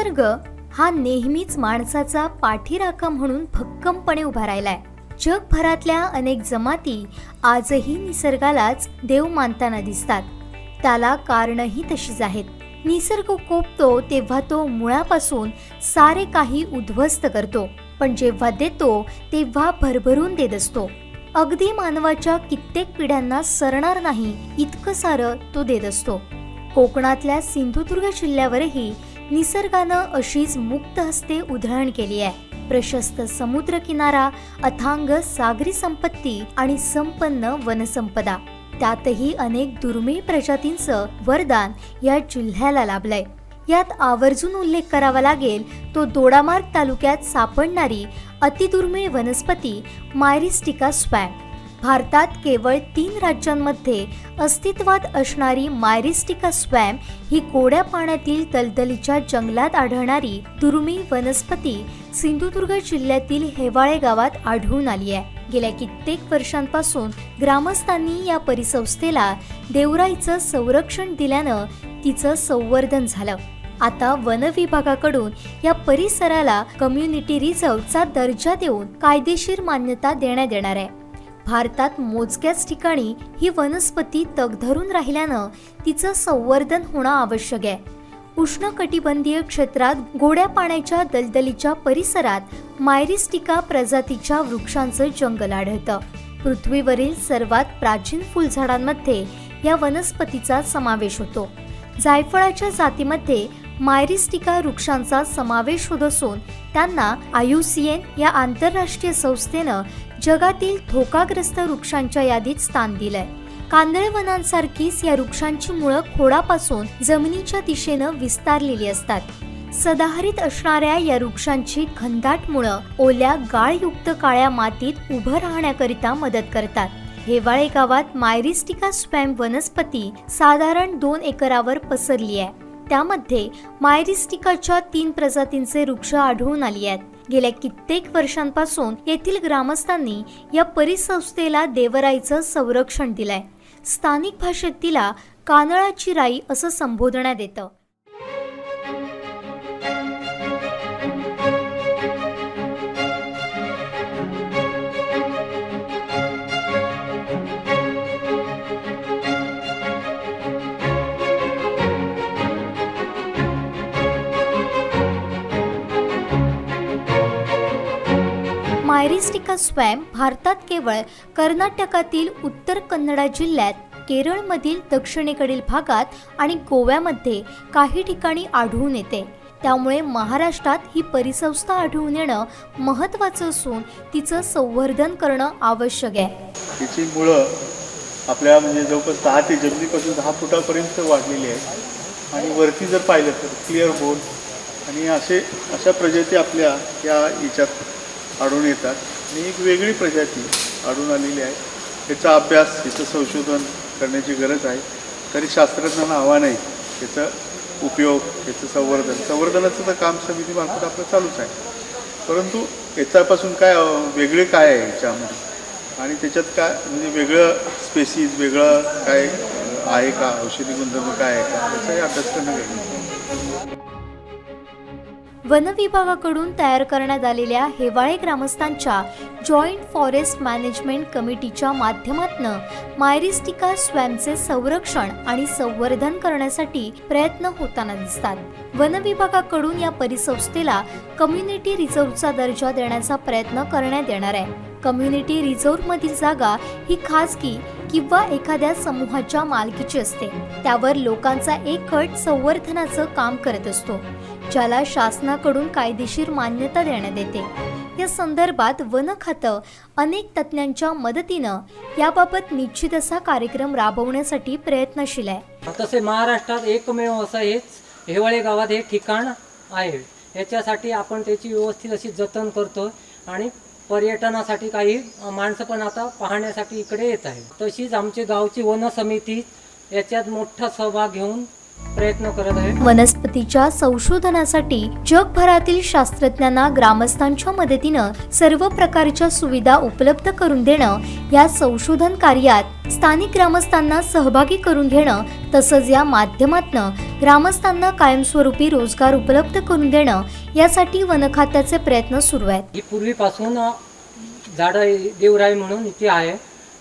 निसर्ग हा नेहमीच माणसाचा पाठीराखा म्हणून भक्कमपणे उभा राहिलाय. जगभरातल्या अनेक जमाती आजही निसर्गालाच देव मानताना दिसतात. त्याला कारणही तशीच आहेत. निसर्ग कोपतो तेव्हा तो मुळापासून सारे काही उद्ध्वस्त करतो, पण जेव्हा देतो तेव्हा भरभरून देत असतो. अगदी मानवाच्या कित्येक पिढ्यांना सरणार नाही इतकं सारं तो देत असतो. कोकणातल्या सिंधुदुर्ग जिल्ह्यावरही निसर्गानं अशीच मुक्त हस्ते उधळण केली आहे. प्रशस्त समुद्र किनारा, अथांग सागरी संपत्ती आणि संपन्न वनसंपदा, त्यातही अनेक दुर्मिळ प्रजातींचं वरदान या जिल्ह्याला लाभलंय. यात आवर्जून उल्लेख करावा लागेल तो दोडामार्ग तालुक्यात सापडणारी अतिदुर्मिळ वनस्पती मायरिस्टिका स्वॅम्प. भारतात केवळ 3 राज्यांमध्ये अस्तित्वात असणारी मायरिस्टिका स्वॅम्प ही गोड्या पाण्यातील दलदलीच्या जंगलात आढळणारी दुर्मिळ वनस्पती सिंधुदुर्ग जिल्ह्यातील हेवाळे गावात आढळून आली आहे. गेल्या कित्येक वर्षांपासून ग्रामस्थांनी या परिसंस्थेला देवराईचं संरक्षण दिल्यानं तिचं संवर्धन झालं. आता वन विभागाकडून या परिसराला कम्युनिटी रिझर्व्हचा दर्जा देऊन कायदेशीर मान्यता देण्यात येणार आहे. भारतात मोजक्याच ठिकाणी ही वनस्पती तग धरून राहिल्यानं तिचं संवर्धन होणं आवश्यक आहे. उष्णकटिबंधीय क्षेत्रात गोड्या पाण्याच्या दलदलीच्या परिसरात मायरिस्टिका प्रजातीच्या वृक्षांचं जंगल आढळतं. पृथ्वीवरील सर्वात प्राचीन फुलझाडांमध्ये या वनस्पतीचा समावेश होतो. जायफळाच्या जातीमध्ये मायरिस्टिका वृक्षांचा समावेश होत असून त्यांना IUCN या आंतरराष्ट्रीय संस्थेनं जगातील धोकाग्रस्त वृक्षांच्या यादीत स्थान दिलंय. कांदळवनांसारखीच या वृक्षांची मुळं खोडापासून जमिनीच्या दिशेनं विस्तारलेली असतात. सदाहरित असणाऱ्या या वृक्षांची घनदाट मुळं ओल्या गाळयुक्त काळ्या मातीत उभं राहण्याकरिता मदत करतात. हेवाळे गावात मायरिस्टिका स्वॅम्प वनस्पती साधारण 2 एकरावर पसरली आहे. त्यामध्ये मायरिस्टिकाच्या 3 प्रजातींचे वृक्ष आढळून आली आहेत. गेल्या कित्येक वर्षांपासून येथील ग्रामस्थांनी या परिसंस्थेला देवराईचं संरक्षण दिलंय. स्थानिक भाषेत तिला कानळाची राई असं संबोधण्यात येतं. मायरिस्टिका स्वॅम्प भारतात केवळ कर्नाटकातील उत्तर कन्नडा जिल्ह्यात, केरळमधील दक्षिणेकडील भागात आणि गोव्यामध्ये काही ठिकाणी आढळून येते. त्यामुळे महाराष्ट्रात ही परिसंस्था आढळून येणं महत्त्वाचं असून तिचं संवर्धन करणं आवश्यक आहे. तिची मुळं आपल्या जवळपास 10 ते जमिनीपासून 10 फुटापर्यंत वाढलेली आहे आणि वरती जर पाहिलं तर क्लिअर बोन आणि अशा प्रजाती आपल्या या याच्यात आढळून येतात आणि एक वेगळी प्रजाती आढळून आलेली आहे. याचा अभ्यास, याचं संशोधन करण्याची गरज आहे. तरी शास्त्रज्ञांना आव्हान आहे याचा उपयोग, याचं संवर्धनाचं तर काम समितीमार्फत आपलं चालूच आहे. परंतु याच्यापासून काय वेगळे काय आहे याच्यामध्ये आणि त्याच्यात काय वेगळं स्पेसीज वेगळं काय आहे का, औषधी गुणधर्म काय आहे का, याचाही अभ्यास करणं गरजेचं आहे. वन विभागाकडून तयार करण्यात आलेल्या हेवाळे ग्रामस्थांच्या जॉईंट फॉरेस्ट मॅनेजमेंट कमिटीच्या माध्यमातून मायरिस्टिका स्वॅम्पचे संरक्षण आणि संवर्धन करण्यासाठी प्रयत्न होताना दिसतात. वन विभागाकडून या परिसंस्थेला कम्युनिटी रिझर्व्हचा दर्जा देण्याचा प्रयत्न करण्यात येणार आहे. कम्युनिटी रिझर्व्हमधील जागा ही खासगी किंवा एखाद्या समूहाच्या मालकीची असते. त्यावर लोकांचा एक गट संवर्धनाचं काम करत असतो, ज्याला शासनाकडून कायदेशीर मान्यता देण्यात येते. या संदर्भात वन खातं अनेक तज्ज्ञांच्या मदतीनं याबाबत निश्चित असा कार्यक्रम राबवण्यासाठी प्रयत्नशील आहे. तसे महाराष्ट्रात एकमेव असं हेवाळे गावात हे ठिकाण आहे. याच्यासाठी आपण त्याची व्यवस्थित अशी जतन करतो आणि पर्यटनासाठी काही माणसं पण आता पाहण्यासाठी इकडे येत आहे. तशीच आमची गावची वन समिती याच्यात मोठा सहभाग घेऊन प्रयत्न करत आहे. वनस्पतीच्या संशोधनासाठी जगभरातील शास्त्रज्ञांना ग्रामस्थांच्या मदतीनं सर्व प्रकारच्या सुविधा उपलब्ध करून देणं, या संशोधन कार्यात स्थानिक ग्रामस्थांना सहभागी करून घेणं, तसंच या माध्यमातनं ग्रामस्थांना कायमस्वरूपी रोजगार उपलब्ध करून देणं, यासाठी वन खात्याचे प्रयत्न सुरू आहेत. ही पूर्वीपासून झाडं देवराई म्हणून इथे आहे,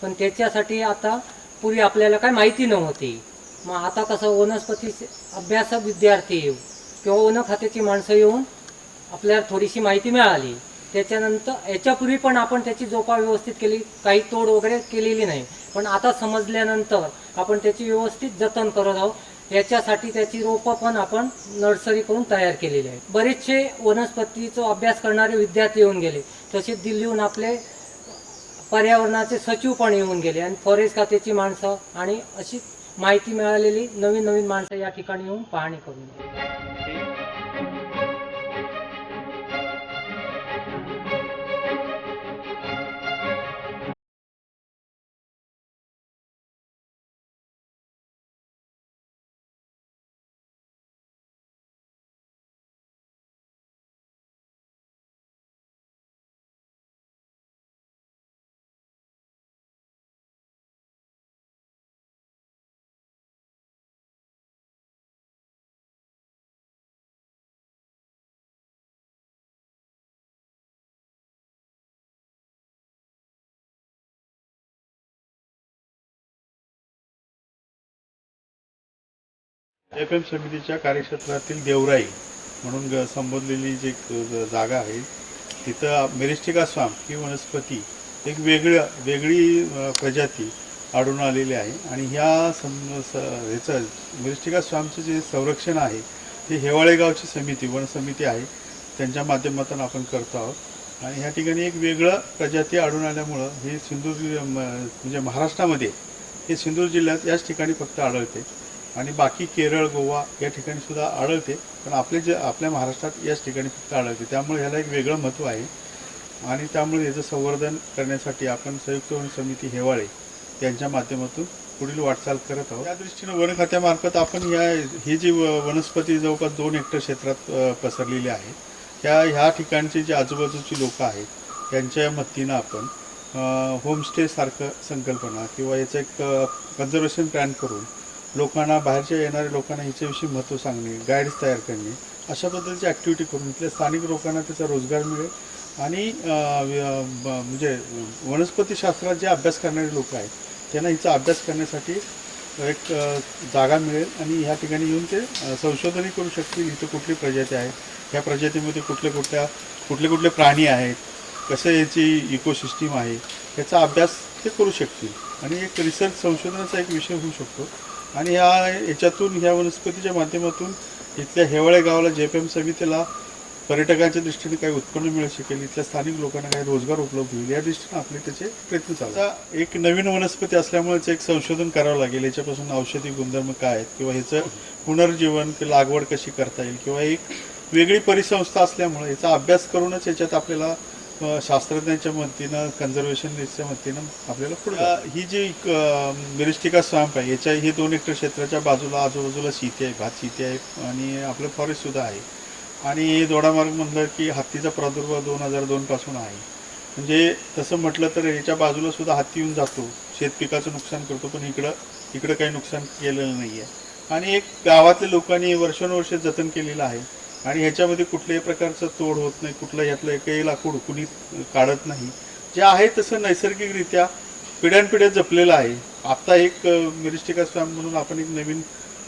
पण त्याच्यासाठी आता पूर्वी आपल्याला काय माहिती नव्हती. मग आता कसं वनस्पती अभ्यासक विद्यार्थी येऊ किंवा वन खात्याची माणसं येऊन आपल्याला थोडीशी माहिती मिळाली. त्याच्यानंतर याच्यापूर्वी पण आपण त्याची जोपा व्यवस्थित केली, काही तोड वगैरे केलेली नाही, पण आता समजल्यानंतर आपण त्याची व्यवस्थित जतन करत आहोत. याच्यासाठी त्याची रोपं पण आपण नर्सरी करून तयार केलेली आहे. बरेचसे वनस्पतीचा अभ्यास करणारे विद्यार्थी येऊन गेले, तसेच दिल्लीहून आपले पर्यावरणाचे सचिव पण येऊन गेले आणि फॉरेस्ट खात्याची माणसं आणि अशी माहिती मिळालेली नवीन नवीन माणसं या ठिकाणी येऊन पाहणी करून गेली. FM समितीच्या कार्यक्षेत्रातील देवराई म्हणून संबोधलेली जी जागा आहे, तिथं मेरिस्टिका स्वाम्प ही वनस्पती एक वेगळी प्रजाती आढळून आलेली आहे. आणि ह्याचं मेरिस्टिका स्वाम्पचं जे संरक्षण आहे ते हेवाळे गावची समिती, वन समिती आहे, त्यांच्या माध्यमातून आपण करतो आहोत. आणि ह्या ठिकाणी एक वेगळं प्रजाती आढळून आल्यामुळं हे सिंधुदुर्ग म्हणजे महाराष्ट्रामध्ये हे सिंधुदुर्ग जिल्ह्यात याच ठिकाणी फक्त आढळते आणि बाकी केरळ, गोवा या ठिकाणी सुद्धा आढळते, पण आपल्या महाराष्ट्रात याच ठिकाणी फक्त आढळते. त्यामुळे ह्याला एक वेगळं महत्त्व आहे आणि त्यामुळे याचं संवर्धन करण्यासाठी आपण संयुक्त वन समिती हेवाळे यांच्या माध्यमातून पुढील वाटचाल करत आहोत. या दृष्टीनं वन खात्यामार्फत आपण ही जी वनस्पती जवळपास 2 हेक्टर क्षेत्रात पसरलेली आहे, ह्या ठिकाणची जी आजूबाजूची लोकं आहेत त्यांच्या मदतीनं आपण होमस्टेसारखं संकल्पना किंवा याचं एक कन्झर्वेशन प्लॅन करून लोकांना, बाहेरच्या येणाऱ्या लोकांना ह्याच्याविषयी महत्त्व सांगणे, गाईड्स तयार करणे, अशा पद्धतीची ॲक्टिव्हिटी करून इथल्या स्थानिक लोकांना त्याचा रोजगार मिळेल आणि म्हणजे वनस्पतीशास्त्रात जे अभ्यास करणारे लोक आहेत त्यांना हिचा अभ्यास करण्यासाठी एक जागा मिळेल आणि ह्या ठिकाणी येऊन ते संशोधनही करू शकतील. इथं कुठली प्रजाती आहे, ह्या प्रजातीमध्ये कुठले प्राणी आहेत, कसं याची इकोसिस्टीम आहे, याचा अभ्यास ते करू शकतील आणि एक रिसर्च संशोधनाचा एक विषय होऊ शकतो. आणि याच्यातून ह्या वनस्पतीच्या माध्यमातून इथल्या हेवाळे गावाला JPM समितीला पर्यटकांच्या दृष्टीने काही उत्पन्न मिळू शकेल, इथल्या स्थानिक लोकांना काही रोजगार उपलब्ध होईल, या दृष्टीने आपले त्याचे प्रयत्न चालू आहेत. एक नवीन वनस्पती असल्यामुळेच एक संशोधन करावं लागेल, याच्यापासून औषधी गुणधर्म काय आहेत किंवा ह्याचं पुनर्जीवन लागवड कशी करता येईल किंवा एक वेगळी परिसंस्था असल्यामुळे याचा अभ्यास करूनच याच्यात आपल्याला शास्त्रज्ञांच्या मदतीनं, कन्झर्वेशनिस्टच्या मदतीनं आपल्याला पुढे ही जी मेरिस्टिका स्वाम्प आहे, हे 2 हेक्टर क्षेत्राच्या आजूबाजूला शेती आहे, भात शेती आहे आणि आपलं फॉरेस्टसुद्धा आहे. आणि दोडामार्ग म्हणलं की हत्तीचा प्रादुर्भाव 2002 पासून आहे. म्हणजे तसं म्हटलं तर याच्या बाजूला सुद्धा हत्ती येऊन जातो, शेतपिकाचं नुकसान करतो, पण इकडं काही नुकसान केलेलं नाही आहे. आणि एक गावातल्या लोकांनी वर्षानुवर्षे जतन केलेलं आहे आणि ह्याच्यामध्ये कुठल्याही प्रकारचं तोड होत नाही, कुठलं यातलं एकही लाकूड कुणी काढत नाही. जे आहे तसं नैसर्गिकरित्या पिढ्यानपिढ्या जपलेलं आहे. आता एक मेरिस्टिका स्वाम्प म्हणून आपण एक नवीन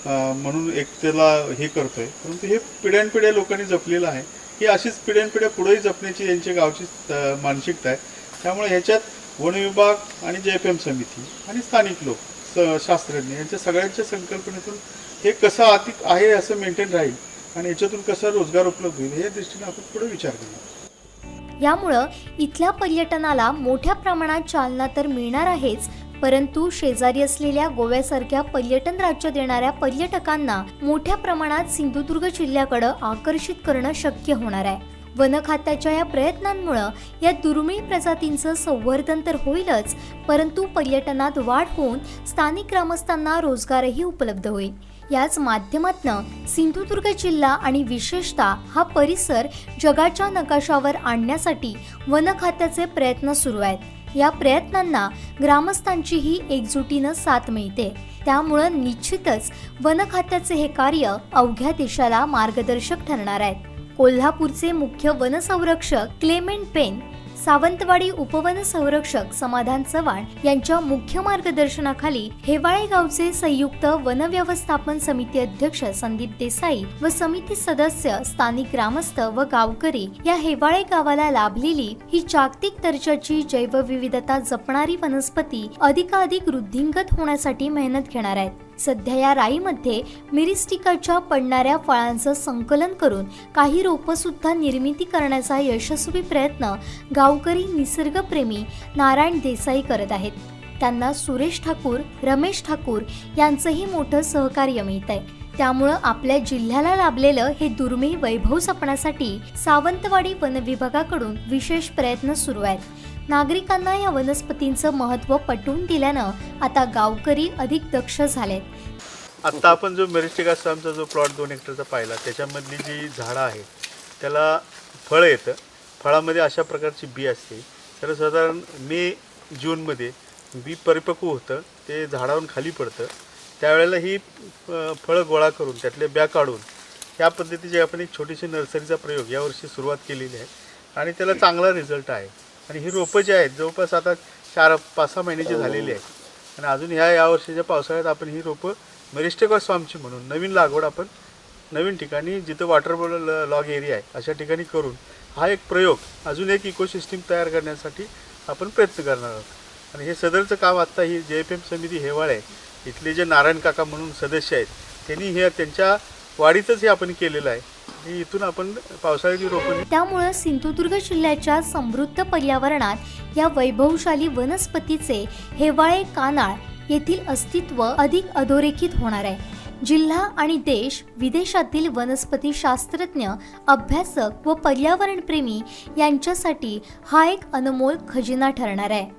म्हणून एक त्याला हे करतोय, परंतु हे पिढ्यानपिढ्या लोकांनी जपलेलं आहे. ही अशीच पिढ्यानपिढ्या पुढेही जपण्याची यांच्या गावची मानसिकता आहे. त्यामुळे ह्याच्यात वन विभाग आणि JPM समिती आणि स्थानिक लोक, शास्त्रज्ञ यांच्या सगळ्यांच्या संकल्पनेतून हे कसं आहे असं मेंटेन राहील आणि याच्यातून कसा रोजगार उपलब्ध होईल या दृष्टीने आपण पुढे विचार करणार. यामुळं इथल्या पर्यटनाला मोठ्या प्रमाणात चालना तर मिळणार आहेच, परंतु शेजारी असलेल्या गोव्यासारख्या पर्यटन राज्य देणाऱ्या पर्यटकांना मोठ्या प्रमाणात सिंधुदुर्ग जिल्ह्याकडे आकर्षित करणं शक्य होणार आहे. वन खात्याच्या या प्रयत्नांमुळे या दुर्मिळ प्रजातींचं संवर्धन तर होईलच, परंतु पर्यटनात वाढ होऊन स्थानिक ग्रामस्थांना रोजगारही उपलब्ध होईल. याच माध्यमातून सिंधुदुर्ग जिल्हा आणि विशेषतः हा परिसर जगाच्या नकाशावर आणण्यासाठी वन खात्याचे प्रयत्न सुरू आहेत. या प्रयत्नांना ग्रामस्थांचीही एकजुटीनं साथ मिळते. त्यामुळे निश्चितच वन खात्याचे हे कार्य अवघ्या देशाला मार्गदर्शक ठरणार आहे. कोल्हापूरचे मुख्य वनसंरक्षक क्लेमेंट पेन, सावंतवाडी उपवन संरक्षक समाधान चव्हाण यांच्या मुख्य मार्गदर्शनाखाली हेवाळे गावचे संयुक्त वन व्यवस्थापन समिती अध्यक्ष संदीप देसाई व समिती सदस्य, स्थानिक ग्रामस्थ व गावकरी या हेवाळे गावाला लाभलेली ही जागतिक दर्जाची जैवविविधता जपणारी वनस्पती अधिकाधिक वृद्धिंगत होण्यासाठी मेहनत घेणार आहेत. सध्या या राईमध्ये मिरिस्टिकाच्या पडणाऱ्या फळांचं संकलन करून काही रोपं सुद्धा निर्मिती करण्याचा यशस्वी प्रयत्न गावकरी निसर्गप्रेमी नारायण देसाई करत आहेत. त्यांना सुरेश ठाकूर, रमेश ठाकूर यांचंही मोठं सहकार्य मिळत आहे. त्यामुळं आपल्या जिल्ह्याला लाभलेलं हे दुर्मिळ वैभव जपण्यासाठी सावंतवाडी वन विभागाकडून विशेष प्रयत्न सुरू आहेत. नागरिकांना या वनस्पतींचं महत्त्व पटवून दिल्यानं आता गावकरी अधिक दक्ष झालेत. आत्ता आपण जो मेरिस्टिका स्वामचा जो प्लॉट 2 हेक्टरचा पाहिला, त्याच्यामधली जी झाडं आहेत त्याला फळं येतं. फळामध्ये अशा प्रकारची बी असते. तर साधारण मे जूनमध्ये बी परिपक्व होतं, ते झाडावरून खाली पडतं. त्यावेळेला ही फळं गोळा करून त्यातले ब्या काढून या पद्धतीची आपण एक छोटीशी नर्सरीचा प्रयोग यावर्षी सुरुवात केलेली आहे आणि त्याला चांगला रिझल्ट आहे. आणि ही रोपं जी आहेत जवळपास आता 4-5-6 महिन्याची झालेली आहेत आणि अजून या वर्षीच्या पावसाळ्यात आपण ही रोपं मेरिस्टिका स्वामची म्हणून नवीन लागवड आपण नवीन ठिकाणी जिथं वॉटरबॉल लॉग एरिया आहे अशा ठिकाणी करून हा एक प्रयोग अजून एक इकोसिस्टीम तयार करण्यासाठी आपण प्रयत्न करणार आहोत. आणि हे सदरचं काम आत्ता ही JFM समिती हेवाळे इथले जे नारायण काका म्हणून सदस्य आहेत त्यांनी हे त्यांच्या वाडीतच हे आपण केलेलं आहे. इथून आपण पावसाळ्याची रोपं. त्यामुळे सिंधुदुर्ग जिल्ह्याच्या समृद्ध पर्यावरणात या वैभवशाली वनस्पतीचे हेवाळे कानाळ येथील अस्तित्व अधिक अधोरेखित होणार आहे. जिल्हा आणि देश विदेशातील वनस्पती शास्त्रज्ञ, अभ्यासक व पर्यावरणप्रेमी यांच्यासाठी हा एक अनमोल खजिना ठरणार आहे.